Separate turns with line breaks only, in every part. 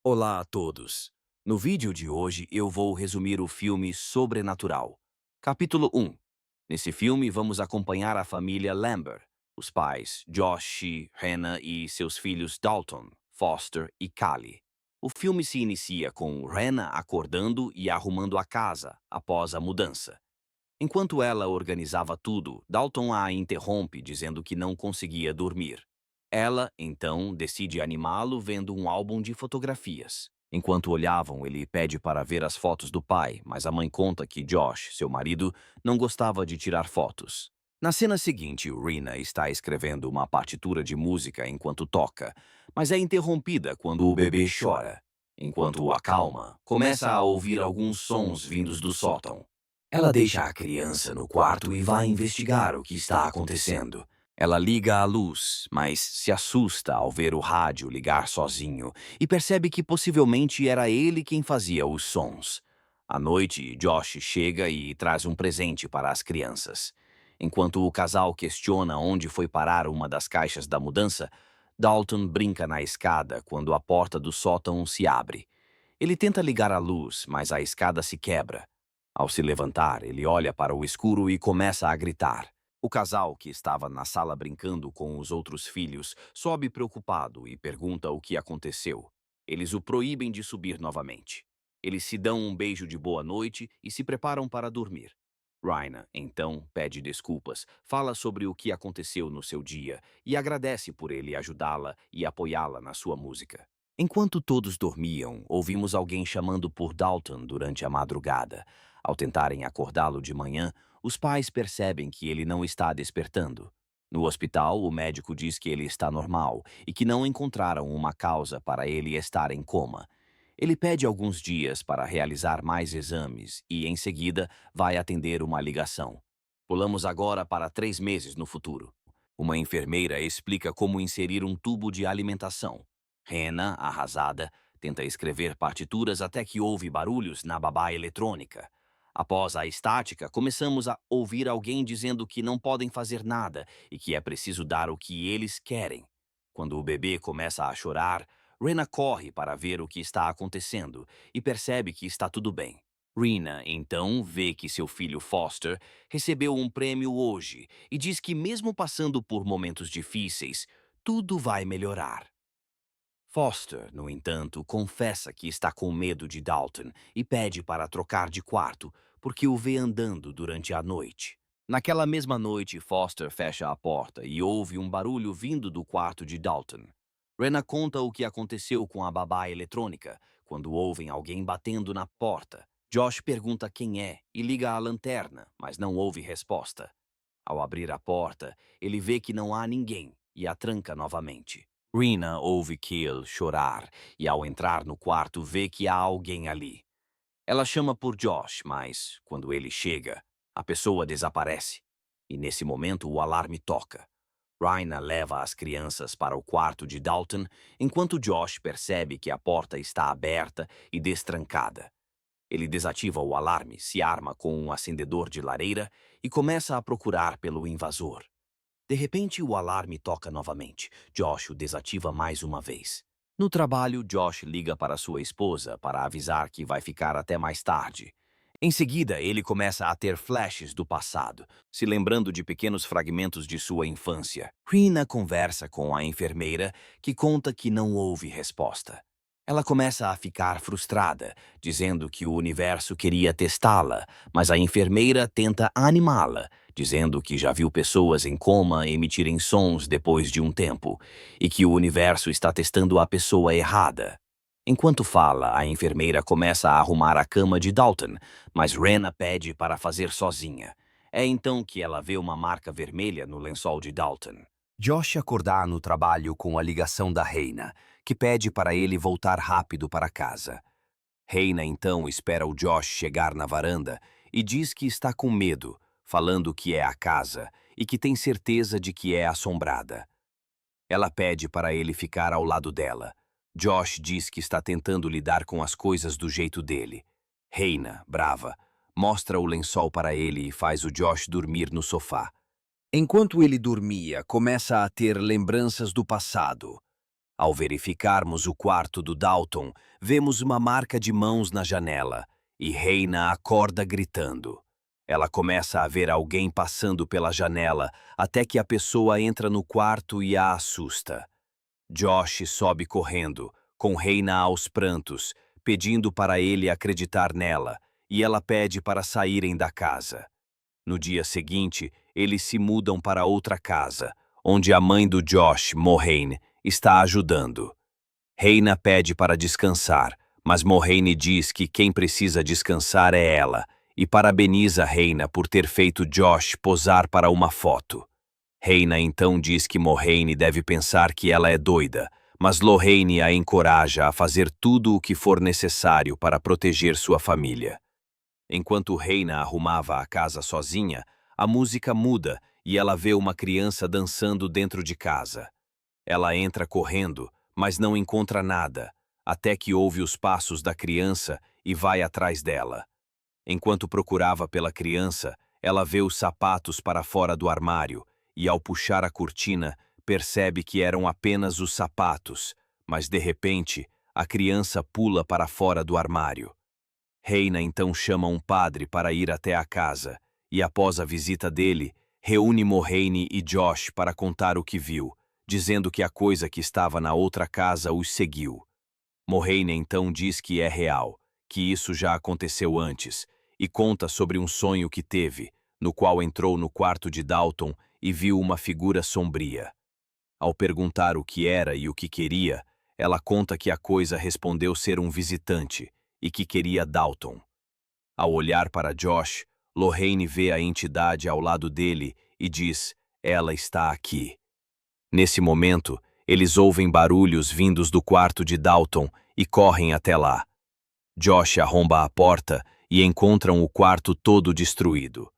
Olá a todos! No vídeo de hoje eu vou resumir o filme Sobrenatural. Capítulo 1. Nesse filme vamos acompanhar a família Lambert, os pais Josh, Hannah e seus filhos Dalton, Foster e Callie. O filme se inicia com Hannah acordando e arrumando a casa após a mudança. Enquanto ela organizava tudo, Dalton a interrompe dizendo que não conseguia dormir. Ela, então, decide animá-lo vendo um álbum de fotografias. Enquanto olhavam, ele pede para ver as fotos do pai, mas a mãe conta que Josh, seu marido, não gostava de tirar fotos. Na cena seguinte, Rena está escrevendo uma partitura de música enquanto toca, mas é interrompida quando o bebê chora. Enquanto o acalma, começa a ouvir alguns sons vindos do sótão. Ela deixa a criança no quarto e vai investigar o que está acontecendo. Ela liga a luz, mas se assusta ao ver o rádio ligar sozinho e percebe que possivelmente era ele quem fazia os sons. À noite, Josh chega e traz um presente para as crianças. Enquanto o casal questiona onde foi parar uma das caixas da mudança, Dalton brinca na escada quando a porta do sótão se abre. Ele tenta ligar a luz, mas a escada se quebra. Ao se levantar, ele olha para o escuro e começa a gritar. O casal, que estava na sala brincando com os outros filhos, sobe preocupado e pergunta o que aconteceu. Eles o proíbem de subir novamente. Eles se dão um beijo de boa noite e se preparam para dormir. Raina, então, pede desculpas, fala sobre o que aconteceu no seu dia e agradece por ele ajudá-la e apoiá-la na sua música. Enquanto todos dormiam, ouvimos alguém chamando por Dalton durante a madrugada. Ao tentarem acordá-lo de manhã, os pais percebem que ele não está despertando. No hospital, o médico diz que ele está normal e que não encontraram uma causa para ele estar em coma. Ele pede alguns dias para realizar mais exames e, em seguida, vai atender uma ligação. Pulamos agora para 3 meses no futuro. Uma enfermeira explica como inserir um tubo de alimentação. Hannah, arrasada, tenta escrever partituras até que ouve barulhos na babá eletrônica. Após a estática, começamos a ouvir alguém dizendo que não podem fazer nada e que é preciso dar o que eles querem. Quando o bebê começa a chorar, Rena corre para ver o que está acontecendo e percebe que está tudo bem. Rena, então, vê que seu filho Foster recebeu um prêmio hoje e diz que, mesmo passando por momentos difíceis, tudo vai melhorar. Foster, no entanto, confessa que está com medo de Dalton e pede para trocar de quarto, porque o vê andando durante a noite. Naquela mesma noite, Foster fecha a porta e ouve um barulho vindo do quarto de Dalton. Rena conta o que aconteceu com a babá eletrônica, quando ouvem alguém batendo na porta. Josh pergunta quem é e liga a lanterna, mas não ouve resposta. Ao abrir a porta, ele vê que não há ninguém e a tranca novamente. Rena ouve Keel chorar e, ao entrar no quarto, vê que há alguém ali. Ela chama por Josh, mas, quando ele chega, a pessoa desaparece. E nesse momento o alarme toca. Rena leva as crianças para o quarto de Dalton, enquanto Josh percebe que a porta está aberta e destrancada. Ele desativa o alarme, se arma com um acendedor de lareira e começa a procurar pelo invasor. De repente, o alarme toca novamente. Josh o desativa mais uma vez. No trabalho, Josh liga para sua esposa para avisar que vai ficar até mais tarde. Em seguida, ele começa a ter flashes do passado, se lembrando de pequenos fragmentos de sua infância. Rena conversa com a enfermeira, que conta que não houve resposta. Ela começa a ficar frustrada, dizendo que o universo queria testá-la, mas a enfermeira tenta animá-la, dizendo que já viu pessoas em coma emitirem sons depois de um tempo e que o universo está testando a pessoa errada. Enquanto fala, a enfermeira começa a arrumar a cama de Dalton, mas Rena pede para fazer sozinha. É então que ela vê uma marca vermelha no lençol de Dalton. Josh acordar no trabalho com a ligação da Reina, que pede para ele voltar rápido para casa. Reina então espera o Josh chegar na varanda e diz que está com medo, falando que é a casa e que tem certeza de que é assombrada. Ela pede para ele ficar ao lado dela. Josh diz que está tentando lidar com as coisas do jeito dele. Reina, brava, mostra o lençol para ele e faz o Josh dormir no sofá. Enquanto ele dormia, começa a ter lembranças do passado. Ao verificarmos o quarto do Dalton, vemos uma marca de mãos na janela e Reina acorda gritando. Ela começa a ver alguém passando pela janela até que a pessoa entra no quarto e a assusta. Josh sobe correndo, com Reina aos prantos, pedindo para ele acreditar nela, e ela pede para saírem da casa. No dia seguinte, eles se mudam para outra casa, onde a mãe do Josh, Maureen, está ajudando. Reina pede para descansar, mas Maureen diz que quem precisa descansar é ela, e parabeniza Reina por ter feito Josh posar para uma foto. Reina então diz que Maureen deve pensar que ela é doida, mas Lorraine a encoraja a fazer tudo o que for necessário para proteger sua família. Enquanto Reina arrumava a casa sozinha, a música muda e ela vê uma criança dançando dentro de casa. Ela entra correndo, mas não encontra nada, até que ouve os passos da criança e vai atrás dela. Enquanto procurava pela criança, ela vê os sapatos para fora do armário e, ao puxar a cortina, percebe que eram apenas os sapatos, mas de repente, a criança pula para fora do armário. Reina então chama um padre para ir até a casa e, após a visita dele, reúne Maureen e Josh para contar o que viu, dizendo que a coisa que estava na outra casa os seguiu. Maureen então diz que é real, que isso já aconteceu antes, e conta sobre um sonho que teve, no qual entrou no quarto de Dalton e viu uma figura sombria. Ao perguntar o que era e o que queria, ela conta que a coisa respondeu ser um visitante e que queria Dalton. Ao olhar para Josh, Lorraine vê a entidade ao lado dele e diz: "Ela está aqui." Nesse momento, eles ouvem barulhos vindos do quarto de Dalton e correm até lá. Josh arromba a porta e encontram o quarto todo destruído.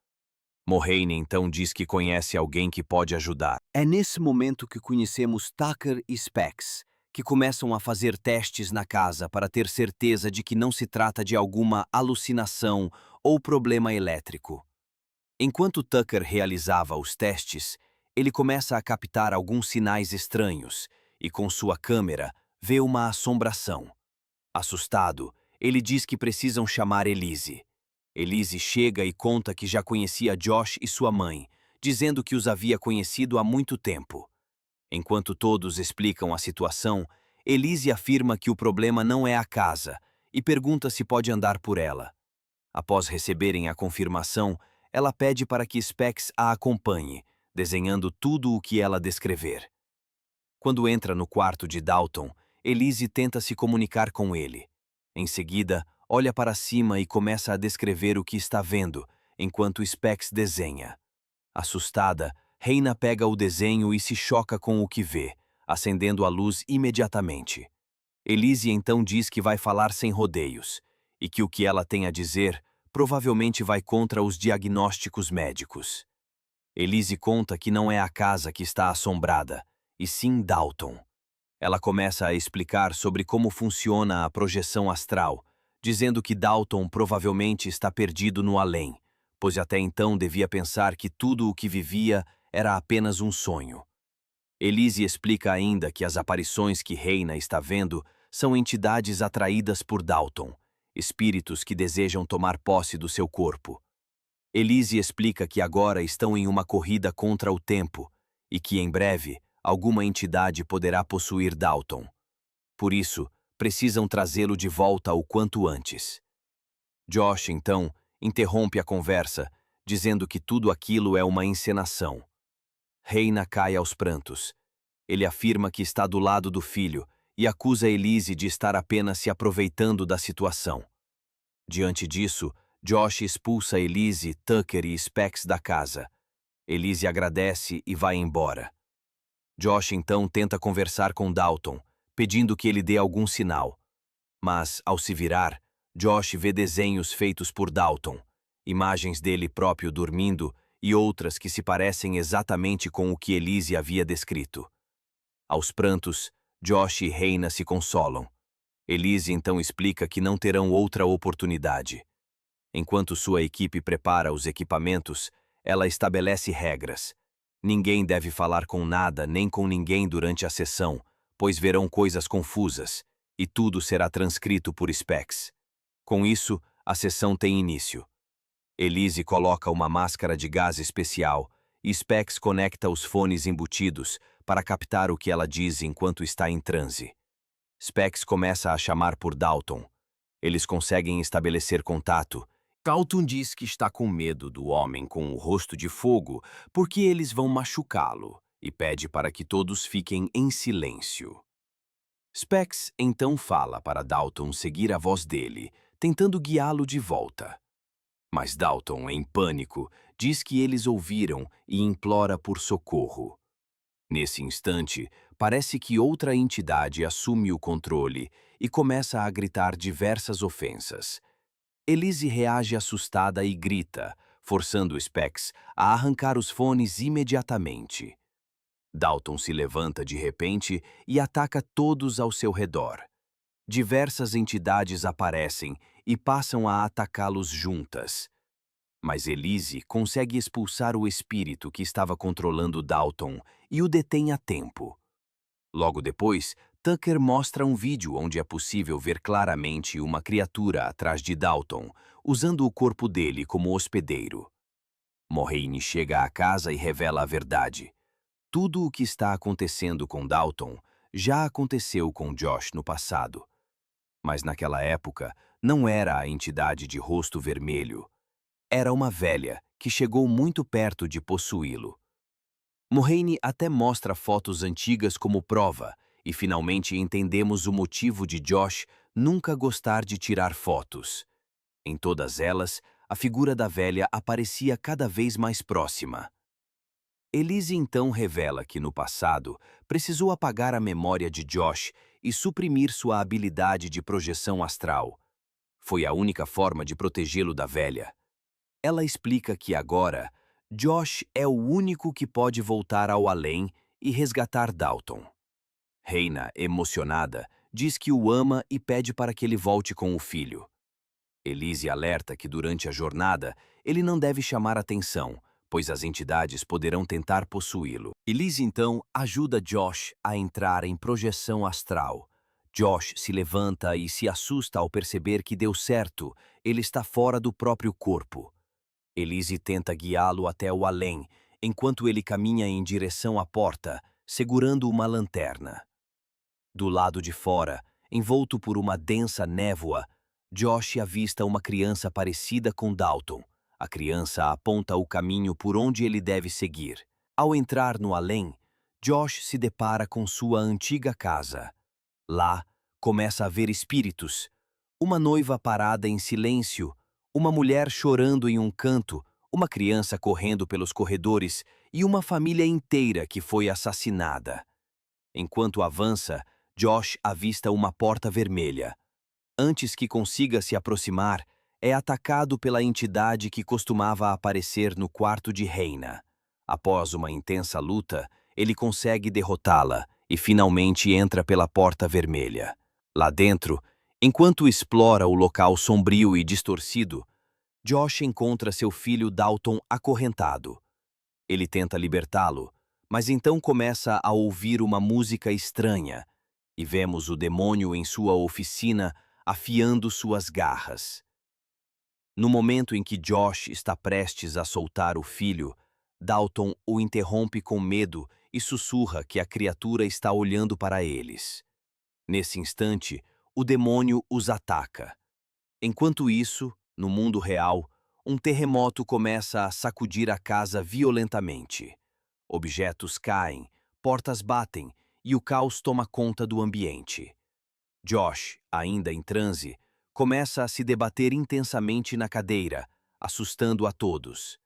Maureen então diz que conhece alguém que pode ajudar. É nesse momento que conhecemos Tucker e Specs, que começam a fazer testes na casa para ter certeza de que não se trata de alguma alucinação ou problema elétrico. Enquanto Tucker realizava os testes, ele começa a captar alguns sinais estranhos e, com sua câmera, vê uma assombração. Assustado, ele diz que precisam chamar Elise. Elise chega e conta que já conhecia Josh e sua mãe, dizendo que os havia conhecido há muito tempo. Enquanto todos explicam a situação, Elise afirma que o problema não é a casa e pergunta se pode andar por ela. Após receberem a confirmação, ela pede para que Specs a acompanhe, desenhando tudo o que ela descrever. Quando entra no quarto de Dalton, Elise tenta se comunicar com ele. Em seguida, olha para cima e começa a descrever o que está vendo, enquanto Specs desenha. Assustada, Reina pega o desenho e se choca com o que vê, acendendo a luz imediatamente. Elise então diz que vai falar sem rodeios, e que o que ela tem a dizer provavelmente vai contra os diagnósticos médicos. Elise conta que não é a casa que está assombrada, e sim Dalton. Ela começa a explicar sobre como funciona a projeção astral, dizendo que Dalton provavelmente está perdido no além, pois até então devia pensar que tudo o que vivia era apenas um sonho. Elise explica ainda que as aparições que Reina está vendo são entidades atraídas por Dalton, espíritos que desejam tomar posse do seu corpo. Elise explica que agora estão em uma corrida contra o tempo e que, em breve, alguma entidade poderá possuir Dalton. Por isso, precisam trazê-lo de volta o quanto antes. Josh, então, interrompe a conversa, dizendo que tudo aquilo é uma encenação. Reina cai aos prantos. Ele afirma que está do lado do filho e acusa Elise de estar apenas se aproveitando da situação. Diante disso, Josh expulsa Elise, Tucker e Specs da casa. Elise agradece e vai embora. Josh então tenta conversar com Dalton, pedindo que ele dê algum sinal. Mas, ao se virar, Josh vê desenhos feitos por Dalton, imagens dele próprio dormindo e outras que se parecem exatamente com o que Elise havia descrito. Aos prantos, Josh e Reina se consolam. Elise então explica que não terão outra oportunidade. Enquanto sua equipe prepara os equipamentos, ela estabelece regras. Ninguém deve falar com nada nem com ninguém durante a sessão, pois verão coisas confusas, e tudo será transcrito por Specs. Com isso, a sessão tem início. Elise coloca uma máscara de gás especial e Specs conecta os fones embutidos para captar o que ela diz enquanto está em transe. Specs começa a chamar por Dalton. Eles conseguem estabelecer contato. Dalton diz que está com medo do homem com o rosto de fogo porque eles vão machucá-lo e pede para que todos fiquem em silêncio. Specs então fala para Dalton seguir a voz dele, tentando guiá-lo de volta. Mas Dalton, em pânico, diz que eles ouviram e implora por socorro. Nesse instante, parece que outra entidade assume o controle e começa a gritar diversas ofensas. Elise reage assustada e grita, forçando Specs a arrancar os fones imediatamente. Dalton se levanta de repente e ataca todos ao seu redor. Diversas entidades aparecem e passam a atacá-los juntas. Mas Elise consegue expulsar o espírito que estava controlando Dalton e o detém a tempo. Logo depois, Tucker mostra um vídeo onde é possível ver claramente uma criatura atrás de Dalton, usando o corpo dele como hospedeiro. Maureen chega à casa e revela a verdade. Tudo o que está acontecendo com Dalton já aconteceu com Josh no passado. Mas naquela época, não era a entidade de rosto vermelho. Era uma velha que chegou muito perto de possuí-lo. Maureen até mostra fotos antigas como prova, e finalmente entendemos o motivo de Josh nunca gostar de tirar fotos. Em todas elas, a figura da velha aparecia cada vez mais próxima. Elise então revela que no passado precisou apagar a memória de Josh e suprimir sua habilidade de projeção astral. Foi a única forma de protegê-lo da velha. Ela explica que agora, Josh é o único que pode voltar ao além e resgatar Dalton. Reina, emocionada, diz que o ama e pede para que ele volte com o filho. Elise alerta que durante a jornada ele não deve chamar atenção, pois as entidades poderão tentar possuí-lo. Elise então ajuda Josh a entrar em projeção astral. Josh se levanta e se assusta ao perceber que deu certo, ele está fora do próprio corpo. Elise tenta guiá-lo até o além, enquanto ele caminha em direção à porta, segurando uma lanterna. Do lado de fora, envolto por uma densa névoa, Josh avista uma criança parecida com Dalton. A criança aponta o caminho por onde ele deve seguir. Ao entrar no além, Josh se depara com sua antiga casa. Lá, começa a ver espíritos. Uma noiva parada em silêncio, uma mulher chorando em um canto, uma criança correndo pelos corredores e uma família inteira que foi assassinada. Enquanto avança, Josh avista uma porta vermelha. Antes que consiga se aproximar, é atacado pela entidade que costumava aparecer no quarto de Reina. Após uma intensa luta, ele consegue derrotá-la e finalmente entra pela porta vermelha. Lá dentro, enquanto explora o local sombrio e distorcido, Josh encontra seu filho Dalton acorrentado. Ele tenta libertá-lo, mas então começa a ouvir uma música estranha e vemos o demônio em sua oficina afiando suas garras. No momento em que Josh está prestes a soltar o filho, Dalton o interrompe com medo e sussurra que a criatura está olhando para eles. Nesse instante, o demônio os ataca. Enquanto isso, no mundo real, um terremoto começa a sacudir a casa violentamente. Objetos caem, portas batem e o caos toma conta do ambiente. Josh, ainda em transe, começa a se debater intensamente na cadeira, assustando a todos.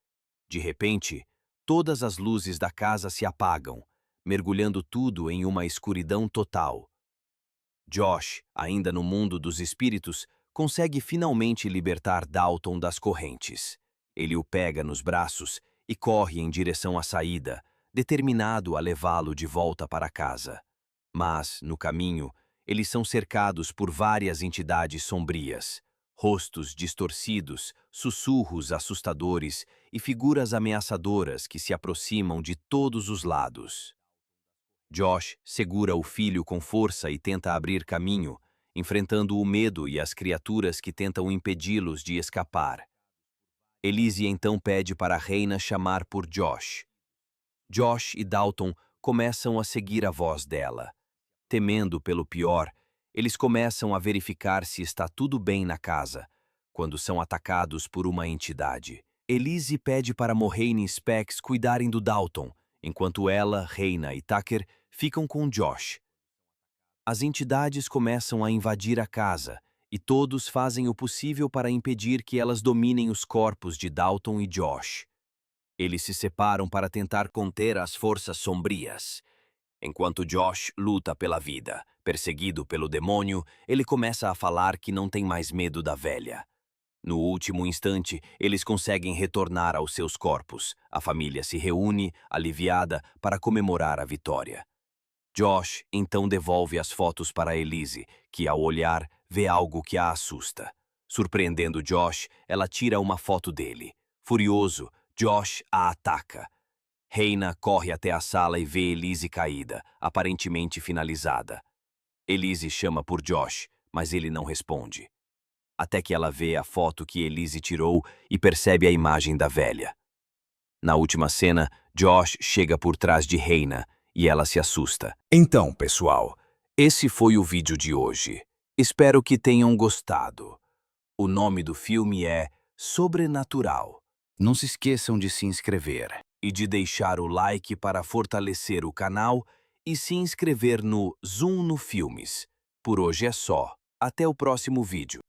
De repente, todas as luzes da casa se apagam, mergulhando tudo em uma escuridão total. Josh, ainda no mundo dos espíritos, consegue finalmente libertar Dalton das correntes. Ele o pega nos braços e corre em direção à saída, determinado a levá-lo de volta para casa. Mas, no caminho, eles são cercados por várias entidades sombrias, rostos distorcidos, sussurros assustadores e figuras ameaçadoras que se aproximam de todos os lados. Josh segura o filho com força e tenta abrir caminho, enfrentando o medo e as criaturas que tentam impedi-los de escapar. Elise então pede para Reina chamar por Josh. Josh e Dalton começam a seguir a voz dela. Temendo pelo pior, eles começam a verificar se está tudo bem na casa, quando são atacados por uma entidade. Elise pede para Maureen e Specs cuidarem do Dalton, enquanto ela, Reina e Tucker ficam com Josh. As entidades começam a invadir a casa, e todos fazem o possível para impedir que elas dominem os corpos de Dalton e Josh. Eles se separam para tentar conter as forças sombrias. Enquanto Josh luta pela vida, perseguido pelo demônio, ele começa a falar que não tem mais medo da velha. No último instante, eles conseguem retornar aos seus corpos. A família se reúne, aliviada, para comemorar a vitória. Josh então devolve as fotos para Elise, que ao olhar, vê algo que a assusta. Surpreendendo Josh, ela tira uma foto dele. Furioso, Josh a ataca. Reina corre até a sala e vê Elise caída, aparentemente finalizada. Elise chama por Josh, mas ele não responde. Até que ela vê a foto que Elise tirou e percebe a imagem da velha. Na última cena, Josh chega por trás de Reina e ela se assusta. Então, pessoal, esse foi o vídeo de hoje. Espero que tenham gostado. O nome do filme é Sobrenatural. Não se esqueçam de se inscrever e de deixar o like para fortalecer o canal e se inscrever no Zoom no Filmes. Por hoje é só. Até o próximo vídeo.